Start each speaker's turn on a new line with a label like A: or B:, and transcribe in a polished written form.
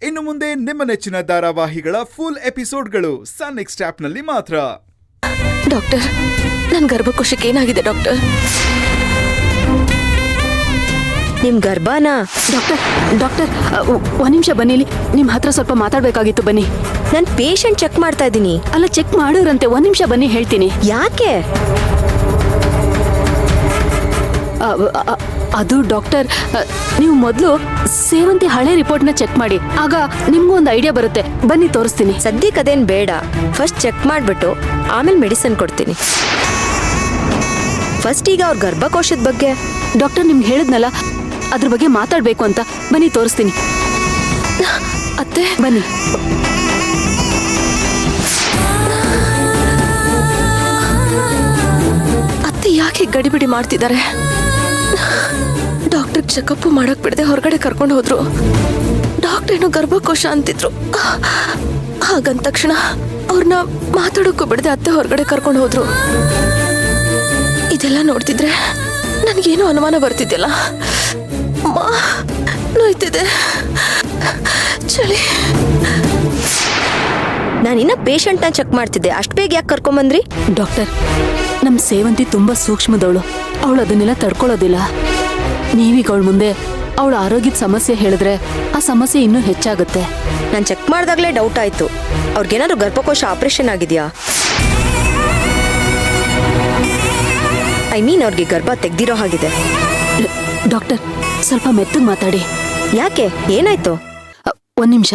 A: ಇನ್ನು ಮುಂದೆ ನಿಮ್ಮ ನೆಚ್ಚಿನ ಧಾರಾವಾಹಿಗಳ ಫುಲ್ ಎಪಿಸೋಡ್ಗಳು ಸನ್ ನೆಕ್ಸ್ಟ್ ಆಪ್ನಲ್ಲಿ ಮಾತ್ರ.
B: ಡಾಕ್ಟರ್, ನನ್ನ ಗರ್ಭಕೋಶಕ್ಕೆ ಏನಾಗಿದೆ ಡಾಕ್ಟರ್?
C: ನಿಮ್ ಗರ್ಭನಾ?
D: ಡಾಕ್ಟರ್ ಒಂದ್ ನಿಮಿಷ ಬನ್ನಿ, ನಿಮ್ ಹತ್ರ ಸ್ವಲ್ಪ ಮಾತಾಡ್ಬೇಕಾಗಿತ್ತು, ಬನ್ನಿ.
C: ನಾನ್ ಪೇಷಂಟ್ ಚೆಕ್ ಮಾಡ್ತಾ ಇದ್ದೀನಿ.
D: ಅಲ್ಲ, ಚೆಕ್ ಮಾಡೋರಂತೆ, ಒಂದ್ ನಿಮಿಷ ಬನ್ನಿ, ಹೇಳ್ತೀನಿ.
C: ಯಾಕೆ?
D: ಅದು ಡಾಕ್ಟರ್, ನೀವು ಮೊದಲು ಸೇವಂತಿ ಹಳೆ ರಿಪೋರ್ಟ್ನ ಚೆಕ್ ಮಾಡಿ, ಆಗ ನಿಮ್ಗೂ ಒಂದು ಐಡಿಯಾ ಬರುತ್ತೆ. ಬನ್ನಿ, ತೋರಿಸ್ತೀನಿ.
C: ಸದ್ಯಕ್ಕೆ ಅದೇನ್ ಬೇಡ, ಫಸ್ಟ್ ಚೆಕ್ ಮಾಡ್ಬಿಟ್ಟು ಆಮೇಲೆ ಮೆಡಿಸಿನ್ ಕೊಡ್ತೀನಿ. ಫಸ್ಟ್ ಈಗ ಅವ್ರ ಗರ್ಭಕೋಶದ ಬಗ್ಗೆ.
D: ಡಾಕ್ಟರ್, ನಿಮ್ಗೆ ಹೇಳಿದ್ನಲ್ಲ, ಅದ್ರ ಬಗ್ಗೆ ಮಾತಾಡ್ಬೇಕು ಅಂತ. ಬನ್ನಿ, ತೋರಿಸ್ತೀನಿ.
B: ಅತ್ತೆ,
D: ಬನ್ನಿ.
B: ಅತ್ತೆ ಯಾಕೆ ಗಡಿಬಿಡಿ ಮಾಡ್ತಿದ್ದಾರೆ? ಡಾಕ್ಟರ್ ಚೆಕಪ್ ಮಾಡಕ್ ಬಿಡದೆ ಹೊರಗಡೆ ಕರ್ಕೊಂಡು ಹೋದ್ರು. ಡಾಕ್ಟರ್ ಏನೋ ಗರ್ಭಕೋಶ ಅಂತಿದ್ರು. ಹಾಗಂದ ತಕ್ಷಣ ಅವ್ರನ್ನ ಮಾತಾಡೋಕ್ಕೂ ಬಿಡದೆ ಅತ್ತೆ ಹೊರಗಡೆ ಕರ್ಕೊಂಡು ಹೋದ್ರು. ಇದೆಲ್ಲ ನೋಡ್ತಿದ್ರೆ ನನಗೇನೋ ಅನುಮಾನ ಬರ್ತಿದ್ಯಲ್ಲ. ನೋಯ್ತಿದೆ, ಚಳಿ.
C: ನಾನಿನ್ನ ಪೇಷಂಟ್ನ ಚೆಕ್ ಮಾಡ್ತಿದ್ದೆ, ಅಷ್ಟು ಬೇಗ ಯಾಕೆ ಕರ್ಕೊಂಬಂದ್ರಿ?
D: ಡಾಕ್ಟರ್, ನಮ್ ಸೇವಂತಿ ತುಂಬಾ ಸೂಕ್ಷ್ಮದವಳು. ಅವಳು ಅದನ್ನೆಲ್ಲ ತಡ್ಕೊಳ್ಳೋದಿಲ್ಲ. ನೀವೀಗ ಅವಳ ಮುಂದೆ ಅವಳ ಆರೋಗ್ಯದ ಸಮಸ್ಯೆ ಹೇಳಿದ್ರೆ ಆ ಸಮಸ್ಯೆ ಇನ್ನೂ ಹೆಚ್ಚಾಗುತ್ತೆ.
C: ನಾನು ಚೆಕ್ ಮಾಡಿದಾಗಲೇ ಡೌಟ್ ಆಯ್ತು. ಅವ್ರಿಗೇನಾದ್ರು ಗರ್ಭಕೋಶ ಆಪರೇಷನ್ ಆಗಿದೆಯಾ? ಐ ಮೀನ್, ಅವ್ರಿಗೆ ಗರ್ಭ ತೆಗ್ದಿರೋ ಹಾಗಿದೆ.
D: ಡಾಕ್ಟರ್, ಸ್ವಲ್ಪ ಮೆತ್ತಗೆ ಮಾತಾಡಿ.
C: ಯಾಕೆ? ಏನಾಯ್ತು?
D: ಒಂದ್ ನಿಮಿಷ.